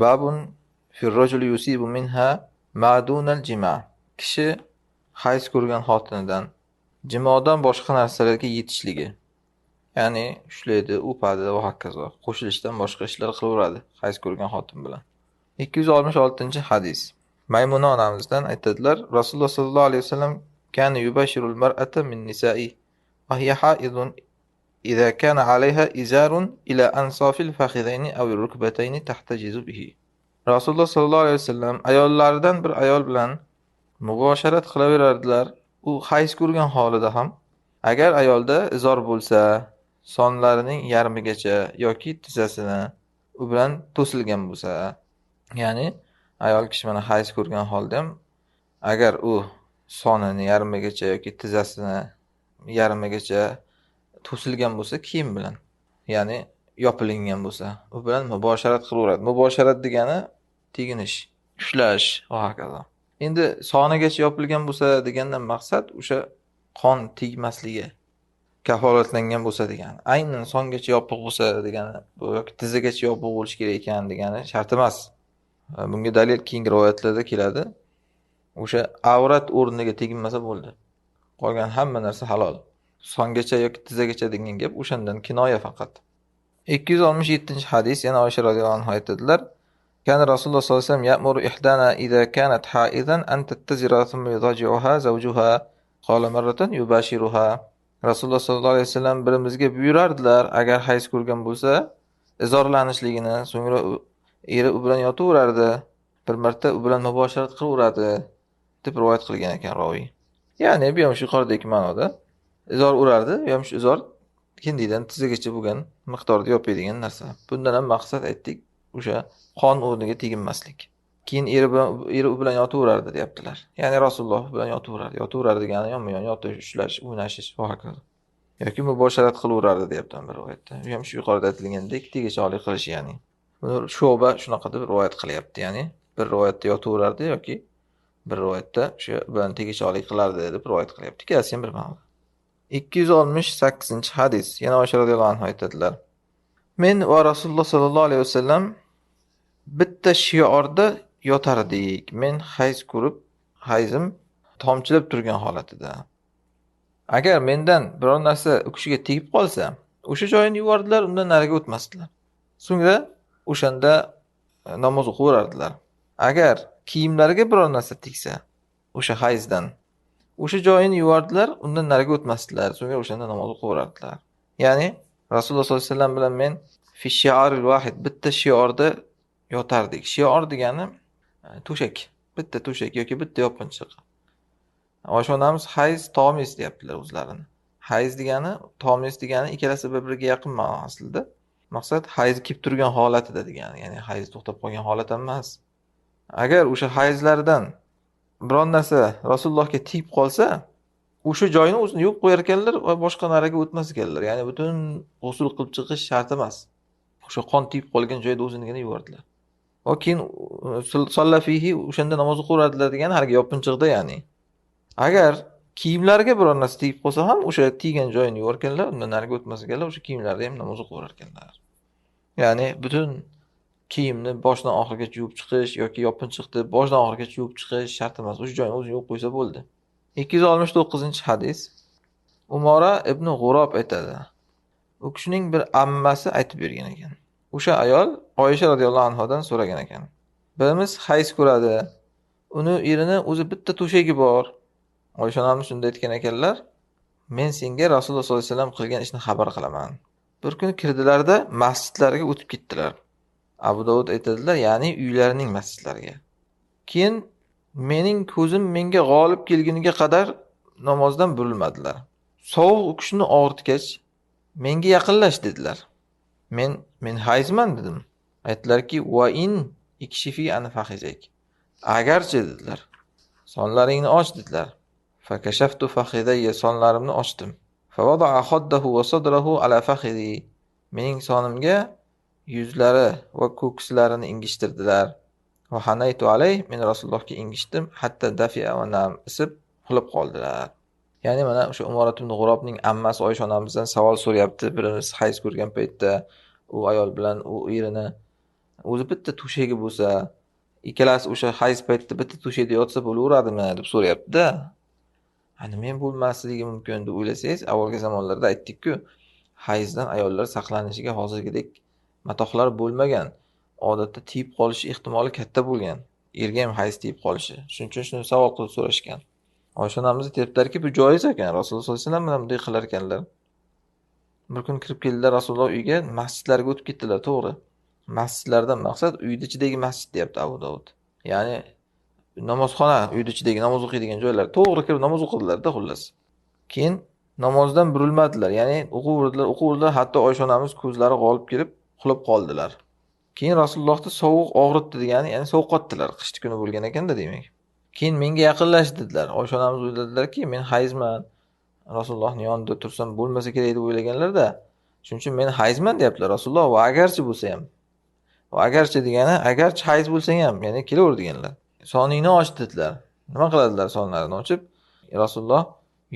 Babun fir rajuli yusibu minha ma'dunal jima'. Kishi hayz ko'rgan xotinidan jimodan boshqa narsalarga yetishligi. Ya'ni ushlaydi, o'padi va hokazo. Qo'shilishdan boshqa ishlar qilaveradi hayz ko'rgan xotin bilan. 266-hadis. Maymuna onamizdan aytadilar, Rasululloh sollallohu alayhi vasallam kana yubashirul mar'ata min nisa'i wa hiya haidun idza kana 'alayha izarun ila ansafil fakhidayni aw rukbatayni tahtajizu bihi. Rasululloh sollallohu alayhi vasallam ayollaridan bir ayol bilan mubosharat qilaverardilar. U hayz ko'rgan holida ham agar ayolda izor bo'lsa, sonlarining yarmigacha yoki tizzasini u bilan to'silgan bo'lsa, ya'ni ayol kishi mana hayz ko'rgan holda ham agar u sonini yarmigacha yoki tizzasini yarmigacha to'silgan bo'lsa kiyim bilan, ya'ni yopilingan bo'lsa, u bilan mubosharat qilaveradi. Mubosharat degani teginish, ushlash va hokazo. Endi sonigacha yopilgan bo'lsa degandan maqsad o'sha qon tegmasligi kafolatlangan bo'lsa degani. Aynan songacha yopiq bo'lsa degani, bu yoki tizzagacha yopiq bo'lishi kerak ekan degani shart emas. Bunga dalil keyingi rivoyatlarda keladi. O'sha avrat o'rniga teginmasa bo'ldi. Qolgan hamma narsa halol. Songacha yoki tizzagacha degan gap o'shandan kinoya faqat. 267-hadis, yana Oysha radhiyallohu anha aytadilar: Kana Rasululloh sollallohu alayhi vasallam ya'muru ihdana idza kanat haidan an tattazira thumma yudaji'uha zawjuha. Qala marratan yubashiruha. Rasululloh sollallohu alayhi vasallam birimizga buyurardilar, agar hayz ko'rgan bo'lsa, izorlanishligini, so'ngra eri u bilan yotaverardi, bir marta u bilan mubosharat qilaveradi deb rivoyat qilgan ekan raviy. Ya'ni bu ham shu yuqoridagi ma'noda izor urardi, bu ham shu izor kindidan tizzagacha bo'lgan miqdorda yopadigan narsa. Bundan ham maqsad aytdik, o'sha qon o'rniga teginmaslik. Keyin eri u bilan yotaverardi deyaptilar. Ya'ni Rasululloh bilan yotaverardi. Yotaverardi degani yonma-yon yotish, ushlash, o'ynashish va hokazo. Yoki mubosharat qilaverardi deyapti bir rivoyatda. Bu ham shu yuqorida aytilgandek tegishli qilish, ya'ni. Buni Shu'ba shunaqa deb rivoyat qilyapti, ya'ni bir rivoyatda yotaverardi yoki bir rivoyatda o'sha bilan tegishli qilardi deb rivoyat qilyapti. Ikkasi ham bir ma'no. 268-hadis. Yana Oysha radhiyallohu anha aytadilar: Men va Rasululloh sollallohu alayhi vasallam bitta shiorda yotardik. Men hayz ko'rib, hayzim tomchilab turgan holatida. Agar mendan biror narsa u kishiga tegib qolsa, o'sha joyini yuvardilar, undan nariga o'tmasdilar. So'ngra o'shanda namoz o'qiverardilar. Agar kiyimlariga biror narsa tegsa, o'sha hayzdan, o'sha joyini yuvardilar, undan nariga o'tmasdilar. So'ngra o'shanda namoz o'qiverardilar. Ya'ni Rasululloh sollallohu alayhi vasallam bilan men fi shi'aril vahid, bitta shiorda yotardik. Shior degani to'shak, bitta to'shak yoki bitta yopinchiq. Oysha onamiz hayz, tomiz deyaptilar o'zlarini. Hayz degani, tomiz degani ikkalasi bir-biriga yaqin ma'no aslida. Maqsad hayz kelib turgan holatida degani, ya'ni hayz to'xtab qolgan holat emas. Agar o'sha hayzlardan biron narsa Rasulullohga tegib qolsa, o'sha joyini o'zini yuvib qo'yar ekanlar va boshqa nariga o'tmas ekanlar. Ya'ni butun g'usl qilib chiqish shart emas. O'sha qon tegib qolgan joyda o'zinigina yuvardilar. Va keyin sollafihi, o'shanda namoz o'qiveradilar degani harga yopinchiqda, ya'ni. Agar kiyimlariga biror narsa tegib qolsa ham o'sha teggan joyini yuvarkanlar, undan nariga o'tmas ekanlar, o'sha kiyimlarda ham namoz o'qiverar ekanlar. Ya'ni butun kiyimni boshdan oxirigacha yuvib chiqish yoki yopinchiqni boshdan oxirigacha yuvib chiqish shart emas. O'sha joyini o'zi yuvib qo'ysa bo'ldi. 269-hadis. Umora ibn G'urob aytadi. U kishining bir ammasi aytib bergan ekan. O'sha ayol Oysha radhiyallohu anhodan so'ragan ekan. Birimiz hayz ko'radi. Uni erini o'zi bitta to'shagi bor. Oysha onamiz shunda aytgan ekanlar: Men senga Rasululloh sollallohu alayhi vasallam qilgan ishni xabar qilaman. Bir kun kirdilarda masjidlarga o'tib ketdilar. Abu Dovud aytadilar, ya'ni uylarining masjidlariga. Keyin mening ko'zim menga g'olib kelguniga qadar namozdan burilmadilar. Sovuq u kishini og'ritgach, menga yaqinlash dedilar. Men hayzman dedim. Aytdilarki, va in ikshifi an fakhizak. Agarchi dedilar, sonlaringni och dedilar. Fakashaftu fakhidayya, sonlarimni ochdim. Fawada'a khaddahu wa sadrahu ala fakhidi. Mening sonimga yuzlari va ko'kslarini ingishtirdilar. Va hanaytu alay, men Rasulullohga ingishtim, hatta dafi'a va nam isib uxlab qoldilar. Ya'ni mana o'sha Umorat ibn G'urobning ammasi Oysha onamizdan savol so'rayapti. Birimiz hayz ko'rgan paytda u ayol bilan u erini O'zi bitta to'shagi bo'lsa, ikkalasi o'sha hayz paytida bitta to'shakda yotsa bo'laveradimi deb so'rayapti-da. Men bo'lmasligi mumkin deb o'ylasangiz, avvalgi zamonlarda aytdik-ku, hayzdan ayollar saqlanishiga hozirgidek matohlar bo'lmagan. Odatda tiyib qolishi ehtimoli katta bo'lgan. Erga ham hayz tiyib qolishi. Shuning uchun shuni savol qilib so'rashgan. Oysha onamiz aytibdilarki, bu joiz ekan. Rasululloh sollallohu alayhi vasallam bilan bunday qilar ekanlar. Bir kun kirib keldilar Rasululloh uyga, masjidlarga o'tib ketdilar, to'g'ri. Masjidlardan maqsad uyni ichidagi masjid deyapti Abu Dovud. Ya'ni namozxona, uyni ichidagi namoz o'qiydigan joylar. To'g'ri kirib namoz o'qidilar-da xullas. Keyin namozdan burilmadilar. Ya'ni o'qiverdilar, hatto Oysha onamiz ko'zlari g'olib kelib uxlab qoldilar. Keyin Rasulullohni sovuq og'ritdi degani, ya'ni sovqotdilar. Qishki kuni bo'lgan ekanda demak. Keyin menga yaqinlashdilar. Oysha onamiz o'yladilarki, men hayzman. Rasulullohning yonida tursam bo'lmasa kerak deb o'ylaganlar-da. Shuning uchun men hayzman deyaptilar. Rasululloh va agarchi bo'lsa ham. Va agarchi degani, agarchi hayz bo'lsang ham, ya'ni kelaver deganlar. Soningni och dedilar. Nima qiladilar sonlarini ochib? Rasululloh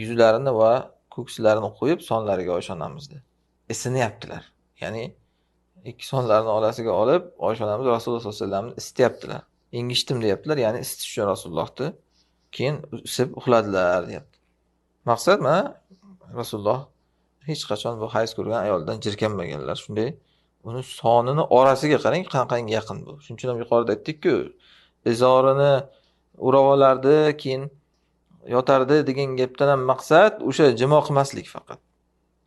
yuzlarini va ko'ksilarini qo'yib sonlariga Oysha onamizni isinyaptilar. Ya'ni ikki sonlarini olasiga olib, Oysha onamiz Rasululloh sollallohu alayhi vasallamni isityaptilar. Engishdim deyaptilar, ya'ni isitish uchun Rasulullohni. Keyin isib uxladilar deyapti. Maqsad mana Rasululloh hech qachon bu hayz ko'rgan ayoldan jirkanmaganlar. Shunday uni sonini orasiga qarang, qanaqangi yaqin bu. Shuning uchun ham yuqorida aytdik-ku, izorini o'rab olardi, keyin yotardi degan gapdan ham maqsad o'sha jimo qilmaslik faqat.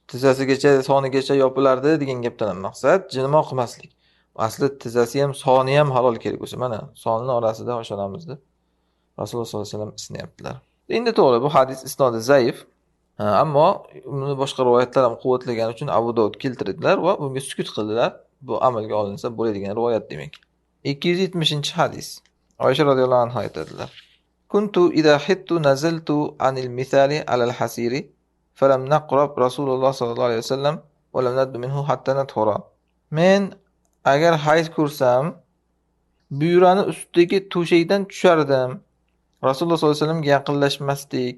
Tizzasigacha, sonigacha yopilardi degan gapdan ham maqsad jimo qilmaslik. Asli tizzasi ham, soni ham halol kerak bo'lsa, mana sonining orasida Oysha onamizni Rasululloh sollallohu alayhi vasallam isinyaptilar. Endi to'g'ri, bu hadis isnodi zaif, ammo uni boshqa rivoyatlar ham quvvatlagani uchun Abu Dovud keltirdilar va bunga sukut qildilar. Bu amalga olinsa bo'ladigan rivoyat demak. 270-hadis. Oysha radhiyallohu anha aytadilar: "Kuntu idha hittu nazaltu anil mithali alal hasiri falam naqrab Rasululloh sallallohu alayhi vasallam va lam naddu minhu hatta nathura." Men agar hayz ko'rsam, buyurani ustidagi to'shakdan tushardim. Rasululloh sollallohu alayhi vasallamga yaqinlashmasdik.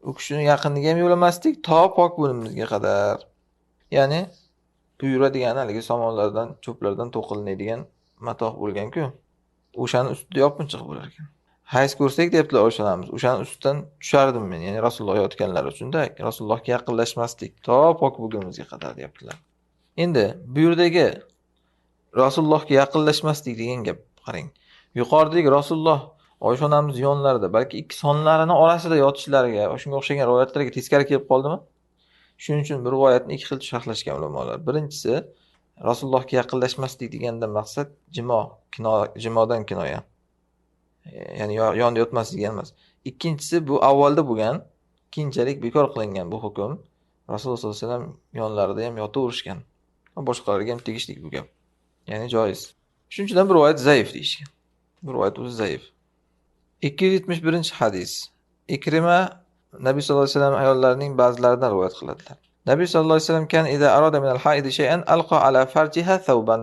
U kishining yaqiniga ham yo'lamasdik to pok bo'lishimizga qadar. Ya'ni buyura degani haligi somonlardan, cho'plardan to'qilinadigan matoh bo'lgan-ku. O'shani ustida yopinchiq bo'lar ekan. Hayz ko'rsak deyaptilar Oysha onamiz. O'shani ustidan tushardim men. Ya'ni Rasululloh yotganlar uchun-da, Rasulullohga yaqinlashmasdik to pok bo'lgunimizga qadar deyaptilar. Endi bu yerdagi Rasulullohga yaqinlashmasdik degan gap qarang. Yuqoridagi Rasululloh Oysha onamiz yonlarida, balki ikki sonlarining orasida yotishlariga, shunga o'xshagan rivoyatlarga teskari kelib qoldimi? Shuning uchun bu rivoyatni ikki xil sharhlashgan ulamolar. Birinchisi, Rasulullohga yaqinlashmaslik degandan maqsad jimodan kinoya. Ya'ni yonda yotmaslik emas. Ikkinchisi, bu avvalda bo'lgan, keyinchalik bekor qilingan bu hukm. Rasululloh sollallohu alayhi vasallam yonlarida ham yotaverishgan. Boshqalarga ham tegishli bu gap. Ya'ni joiz. Shuning uchun bu rivoyat zaif deyishgan. Bu rivoyat o'zi zaif. 271-hadis. Ikrima Nabiy sallallohu alayhi vasallam ayollarining ba'zilaridan rivoyat qiladilar. Nabiy sallallohu alayhi vasallam kan idza arada min al-haid shay'an alqa ala farjiha thawban.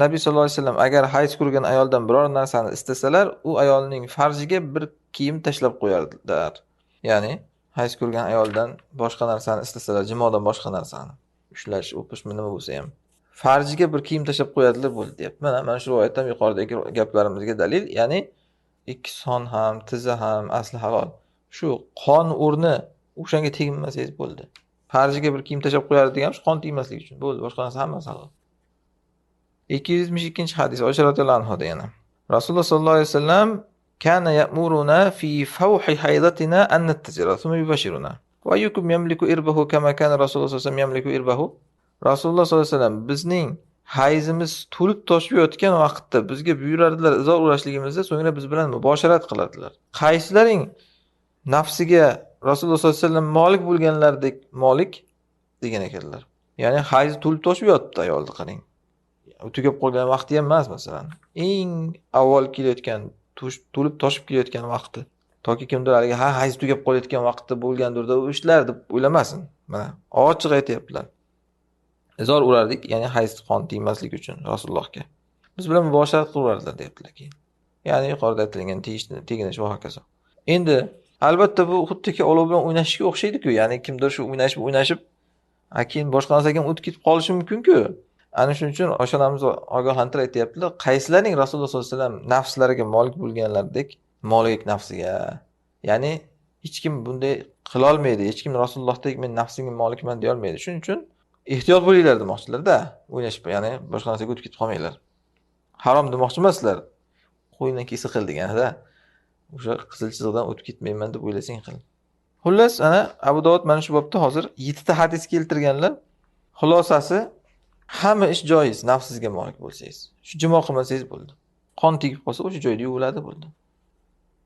Nabiy sallallohu alayhi vasallam agar hayz ko'rgan ayoldan biror narsani istasalar, u ayolning farjiga bir kiyim tashlab qo'yardilar. Ya'ni hayz ko'rgan ayoldan boshqa narsani istasalar, jimodan boshqa narsani, ushlash, o'pish nima bo'lsa ham, farjiga bir kiyim tashlab qo'yadilar bo'ldi deyapti. Mana shu rivoyatdan yuqoridagi gaplarimizga dalil, ya'ni ikki son ham, tiza ham asli halol. Shu qon o'rni o'shanga tegmasangiz bo'ldi. Farjiga bir kiyim tashlab qo'yardi degan shu qon tegmasligi uchun bo'ldi. Boshqa narsa hammasi halol. 272-hadis Oysha radhiyallohu anha yana. Rasululloh sollallohu alayhi vasallam kana ya'muruna fi fawhi haydatina an nattajira thumma yubashiruna. Va yukum yamliku irbahu kama kana Rasululloh sollallohu alayhi vasallam yamliku irbahu. Rasululloh sollallohu alayhi vasallam bizning hayzimiz to'lib toshib yotgan vaqtda bizga buyurardilar izor urashligimizda, so'ngra biz bilan mubosharat qiladilar. Qaysilaring nafsiga Rasululloh sollallohu alayhi vasallam molik bo'lganlardek molik degan ekanlar. Ya'ni hayz to'lib toshib yotdi ayolni qarang. Tugab qolgan vaqti ham emas, masalan. Eng avval kelayotgan, to'lib toshib kelayotgan vaqti. Toki kimdir haligi hayz tugab qolayotgan vaqtda bo'lgandir-da u ishlar deb o'ylamasin. Mana ochiq aytayaptilar. Izor urardik, ya'ni hayz qon tegmasligi uchun Rasulullohga. Biz bilan mubosharat qilardilar deyaptilar keyin. Ya'ni yuqorida aytilgan teginish va hokazo. Endi albatta bu xuddiki olov bilan o'ynashga o'xshaydi-ku. Ya'ni kimdir shu o'ynashib, keyin boshqa narsaga ham o'tib ketib qolishi mumkin-ku. Ana shuning uchun oshonamiz ogohlantirib aytyaptilar, qaysilaring Rasululloh sollallohu alayhi vasallam nafslariga molik bo'lganlardek molik nafsiga. Ya'ni hech kim bunday qilolmaydi. Hech kim Rasulullоhdek men nafsimga molikman deya olmaydi. Shuning uchun ehtiyot bo'linglar demoqchilar-da. O'ynashib, ya'ni boshqa narsaga o'tib ketib qolmanglar. Harom demoqchi emaslar. Qo'yindan kelsa qil deganida. O'sha qizil chiziqdan o'tib ketmayman deb o'ylasang qil. Xullas, ana Abu Dovud mana shu bobda hozir 7 ta hadis keltirganlar. Xulosasi hamma ish joiz, nafsizga molik bo'lsangiz. Shu jimo qilmasangiz bo'ldi. Qon tegib qolsa o'sha joyda yuviladi bo'ldi.